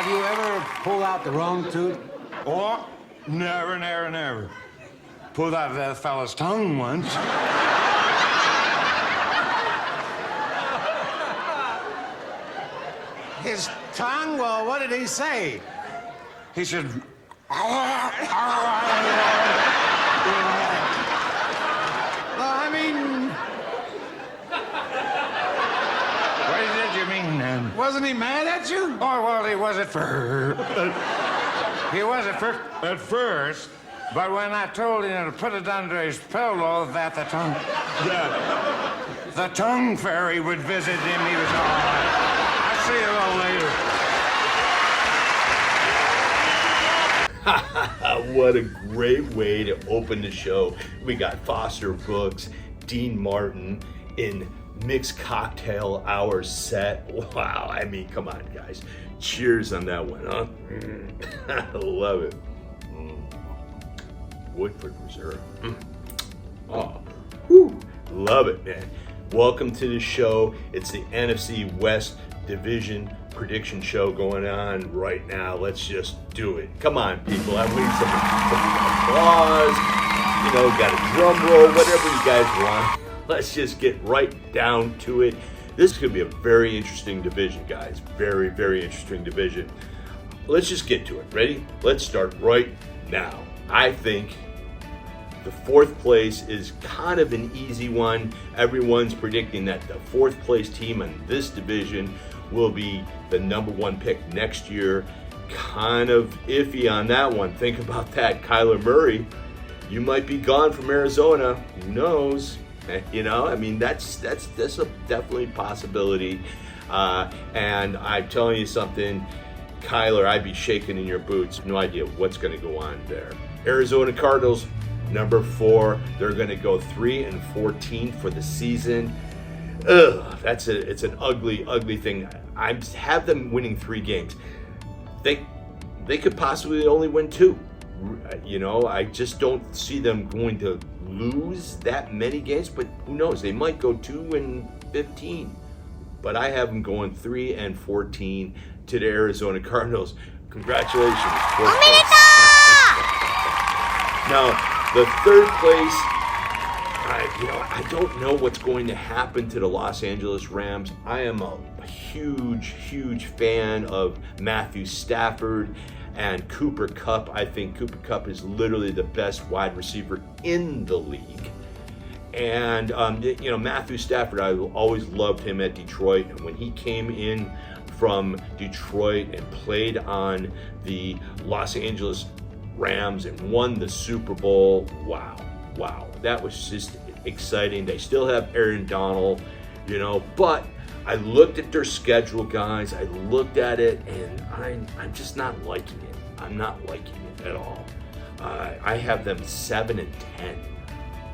Have you ever pulled out the wrong tooth? Oh, never. Pulled out that fella's tongue once. His tongue? Well, what did he say? He said, Well, I mean, what did you mean then? wasn't he mad at you? Oh, well, he was at first. He was at first, but when I told him to put it under his pillow that the tongue fairy would visit him, he was all right. I'll see you all later. What a great way to open the show. We got Foster Brooks, Dean Martin in mixed cocktail hour set. Wow, I mean, come on, guys. Cheers on that one, huh? I love it. Woodford Reserve. Oh, whew. Love it, man. Welcome to the show. It's the NFC West Division prediction show going on right now. Let's just do it. Come on, people. I need some applause. You know, got a drum roll, whatever you guys want. Let's just get right down to it. This could be a very interesting division, guys. Very, very interesting division. Let's just get to it. Ready? Let's start right now. I think the fourth place is kind of an easy one. Everyone's predicting that the fourth place team in this division will be the number one pick next year. Kind of iffy on that one. Think about that. Kyler Murray, you might be gone from Arizona. Who knows? You know, I mean, that's a definitely possibility. And I'm telling you something, Kyler, I'd be shaking in your boots. No idea what's going to go on there. Arizona Cardinals, number 4. They're going to go 3-14 for the season. Ugh, it's an ugly thing. I have them winning 3 games. They could possibly only win 2. You know, I just don't see them going to lose that many games, but who knows? They might go 2-15. But I have them going 3-14 to the Arizona Cardinals. Congratulations. Now, the third place, I don't know what's going to happen to the Los Angeles Rams. I am a huge fan of Matthew Stafford and Cooper Kupp. I think Cooper Kupp is literally the best wide receiver in the league. And, Matthew Stafford, I always loved him at Detroit. And when he came in from Detroit and played on the Los Angeles Rams and won the Super Bowl, wow. That was just exciting. They still have Aaron Donald, but I looked at their schedule, guys. I looked at it, and I'm just not liking it. I'm not liking it at all. I have them 7-10.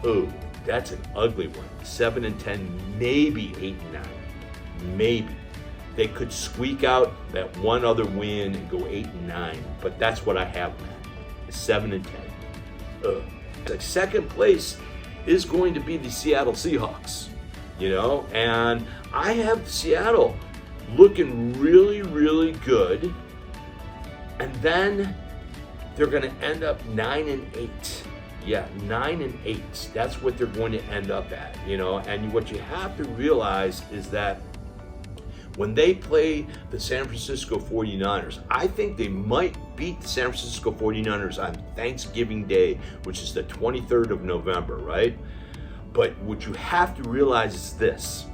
Ooh, that's an ugly one. 7-10, maybe 8-9. Maybe. They could squeak out that one other win and go 8-9, but that's what I have them at. 7-10. Ugh. The second place is going to be the Seattle Seahawks, and I have Seattle looking really good, and then they're going to end up 9-8. Yeah, 9-8. That's what they're going to end up at, and what you have to realize is that when they play the San Francisco 49ers, I think they might beat the San Francisco 49ers on Thanksgiving Day, which is the 23rd of November, right? But what you have to realize is this.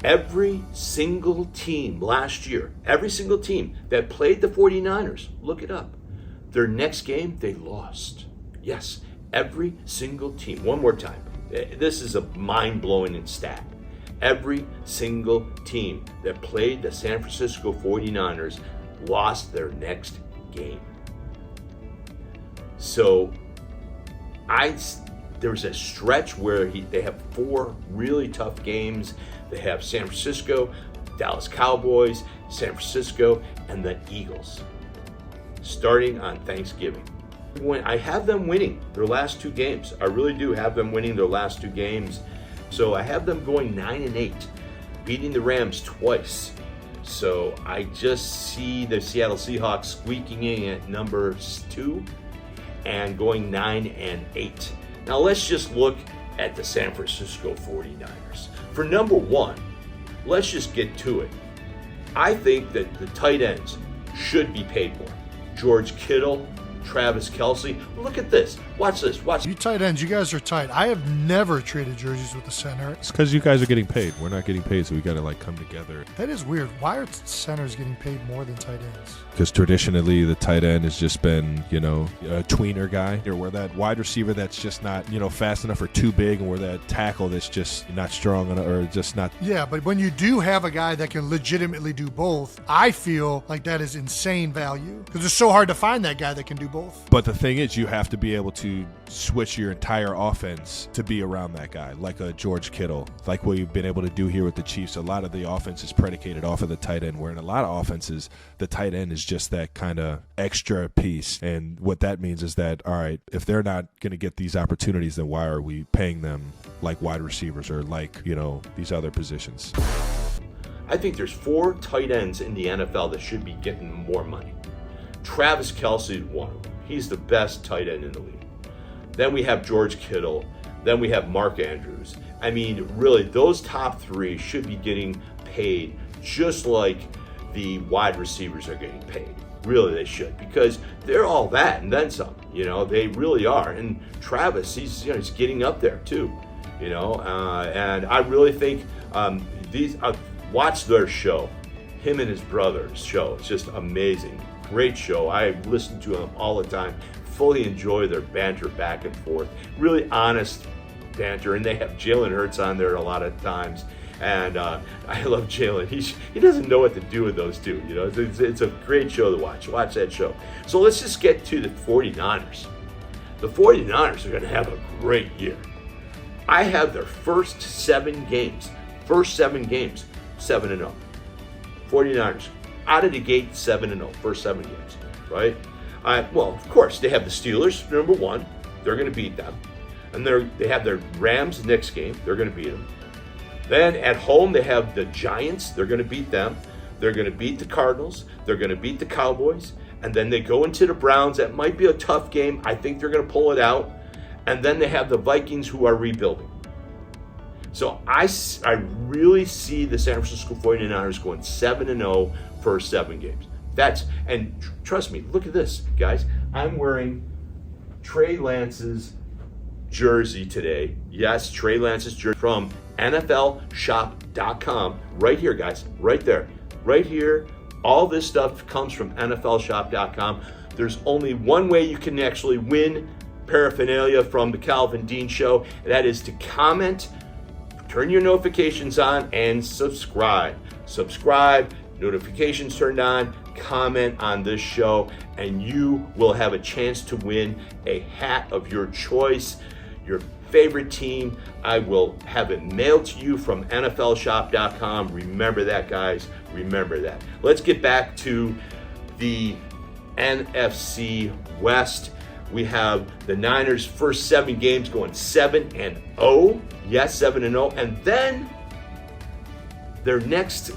Every single team last year, every single team that played the 49ers, look it up, their next game, they lost. Yes, every single team. One more time. This is a mind-blowing stat. Every single team that played the San Francisco 49ers lost their next game. So there's a stretch where they have 4 really tough games. They have San Francisco, Dallas Cowboys, San Francisco, and the Eagles, starting on Thanksgiving. I have them winning their last 2 games. I really do have them winning their last 2 games. So I have them going 9-8, beating the Rams twice. So I just see the Seattle Seahawks squeaking in at number 2 and going 9-8. Now let's just look at the San Francisco 49ers. For number 1, let's just get to it. I think that the tight ends should be paid more. George Kittle, Travis Kelce. Look at this. Watch this. Watch. You tight ends, you guys are tight. I have never traded jerseys with the center. It's because you guys are getting paid. We're not getting paid, so we got to come together. That is weird. Why are centers getting paid more than tight ends? Because traditionally, the tight end has just been, a tweener guy. Or we're that wide receiver that's just not, fast enough or too big, and we're that tackle that's just not strong enough or just not. Yeah, but when you do have a guy that can legitimately do both, I feel like that is insane value. Because it's so hard to find that guy that can do both. But the thing is, you have to be able to switch your entire offense to be around that guy, like a George Kittle, like what you've been able to do here with the Chiefs. A lot of the offense is predicated off of the tight end, where in a lot of offenses, the tight end is just that kind of extra piece. And what that means is that, all right, if they're not going to get these opportunities, then why are we paying them like wide receivers or like, these other positions? I think there's 4 tight ends in the NFL that should be getting more money. Travis Kelce is one of them. He's the best tight end in the league. Then we have George Kittle. Then we have Mark Andrews. I mean, really, those top 3 should be getting paid just like the wide receivers are getting paid. Really, they should, because they're all that and then some. They really are. And Travis, he's getting up there too. And I really think these. Watch their show, him and his brother's show. It's just amazing. Great show. I listen to them all the time. Fully enjoy their banter back and forth. Really honest banter. And they have Jalen Hurts on there a lot of times. And I love Jalen. He doesn't know what to do with those two. It's a great show to watch. Watch that show. So let's just get to the 49ers. The 49ers are going to have a great year. I have their first 7 games, 7-0. 49ers, out of the gate, 7-0, first 7 games, right? Well, of course, they have the Steelers, number 1. They're going to beat them. And they have their Rams next game. They're going to beat them. Then at home, they have the Giants. They're going to beat them. They're going to beat the Cardinals. They're going to beat the Cowboys. And then they go into the Browns. That might be a tough game. I think they're going to pull it out. And then they have the Vikings, who are rebuilding. So I really see the San Francisco 49ers going 7-0 first 7 games. And trust me, look at this, guys. I'm wearing Trey Lance's jersey today. Yes, Trey Lance's jersey from NFLshop.com. Right here, guys. Right there. Right here. All this stuff comes from NFLshop.com. There's only one way you can actually win paraphernalia from the Calvin Dean Show. That is to comment, turn your notifications on, and subscribe. Subscribe, notifications turned on, comment on this show, and you will have a chance to win a hat of your choice, your favorite team. I will have it mailed to you from NFLshop.com. Remember that, guys. Remember that. Let's get back to the NFC West. We have the Niners' first 7 games going 7-0. Yes, 7-0. And then their next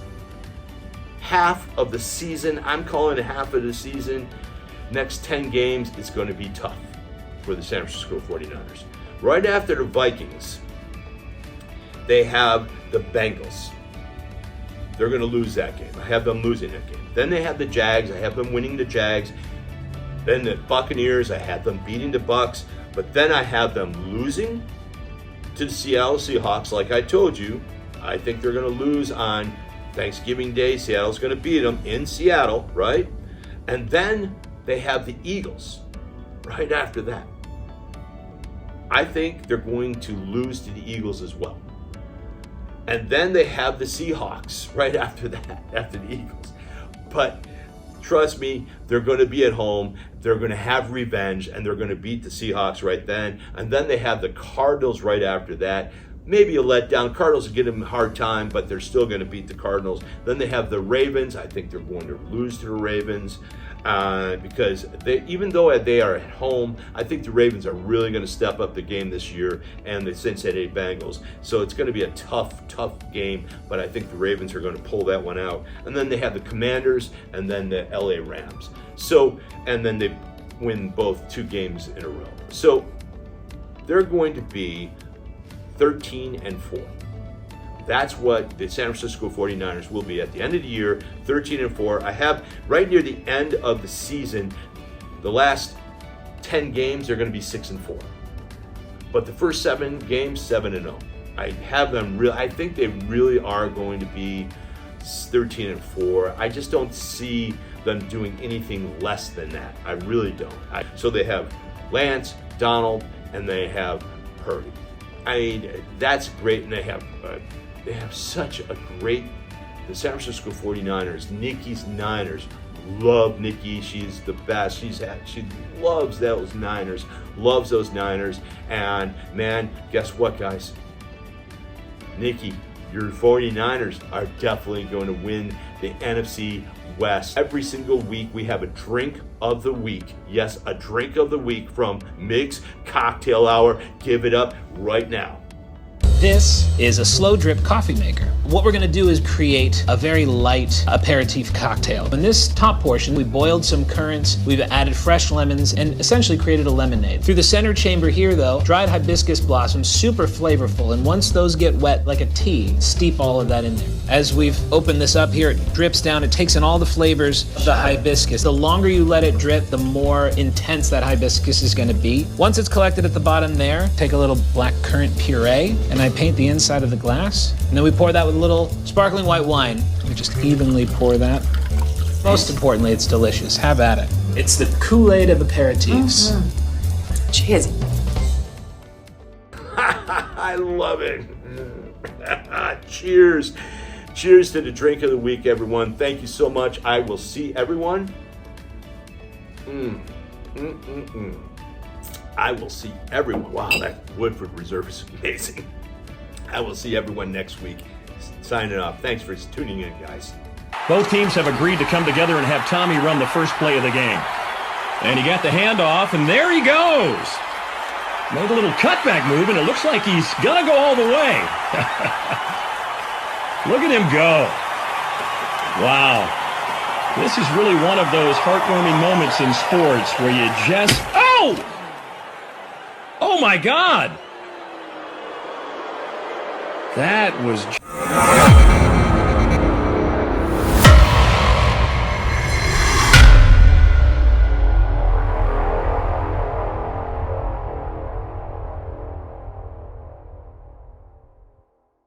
half of the season, I'm calling it half of the season, next 10 games, is going to be tough for the San Francisco 49ers. Right after the Vikings, they have the Bengals. They're going to lose that game. I have them losing that game. Then they have the Jags. I have them winning the Jags. Then the Buccaneers, I have them beating the Bucs. But then I have them losing to the Seattle Seahawks. Like I told you, I think they're going to lose on Thanksgiving Day. Seattle's going to beat them in Seattle, right? And then they have the Eagles right after that. I think they're going to lose to the Eagles as well. And then they have the Seahawks right after that, after the Eagles. But trust me, they're going to be at home. They're going to have revenge, and they're going to beat the Seahawks right then. And then they have the Cardinals right after that. Maybe a letdown. Cardinals will give them a hard time, but they're still going to beat the Cardinals. Then they have the Ravens. I think they're going to lose to the Ravens. because even though they are at home, I think the Ravens are really going to step up the game this year, and the Cincinnati Bengals. So it's going to be a tough game, but I think the Ravens are going to pull that one out. And then they have the Commanders and then the LA Rams. So, and then they win both 2 games in a row. So they're going to be 13-4. That's what the San Francisco 49ers will be at the end of the year, 13-4. I have right near the end of the season, the last 10 games are going to be 6-4. But the first 7 games, 7-0. I have them I think they really are going to be 13-4. I just don't see them doing anything less than that. I really don't. So they have Lance, Donald, and they have Purdy. I mean, that's great, and they have such a great, the San Francisco 49ers, Nikki's Niners. Love Nikki. She's the best. She loves those Niners. Loves those Niners. And man, guess what, guys? Nikki, your 49ers are definitely going to win the NFC West. Every single week we have a drink of the week. Yes, a drink of the week from Mix Cocktail Hour. Give it up right now. This is a slow drip coffee maker. What we're gonna do is create a very light aperitif cocktail. In this top portion, we boiled some currants, we've added fresh lemons, and essentially created a lemonade. Through the center chamber here though, dried hibiscus blossoms, super flavorful, and once those get wet like a tea, steep all of that in there. As we've opened this up here, it drips down, it takes in all the flavors of the hibiscus. The longer you let it drip, the more intense that hibiscus is gonna be. Once it's collected at the bottom there, take a little black currant puree, and I paint the inside of the glass, and then we pour that with a little sparkling white wine. We just evenly pour that. Most importantly, it's delicious. Have at it. It's the Kool-Aid of aperitifs. Cheers. I love it. Cheers. Cheers to the drink of the week, everyone. Thank you so much. I will see everyone. I will see everyone. Wow, that Woodford Reserve is amazing. I will see everyone next week. Signing off. Thanks for tuning in, guys. Both teams have agreed to come together and have Tommy run the first play of the game. And he got the handoff, and there he goes. Made a little cutback move, and it looks like he's going to go all the way. Look at him go. Wow. This is really one of those heartwarming moments in sports where you just... Oh! Oh, my God! That was...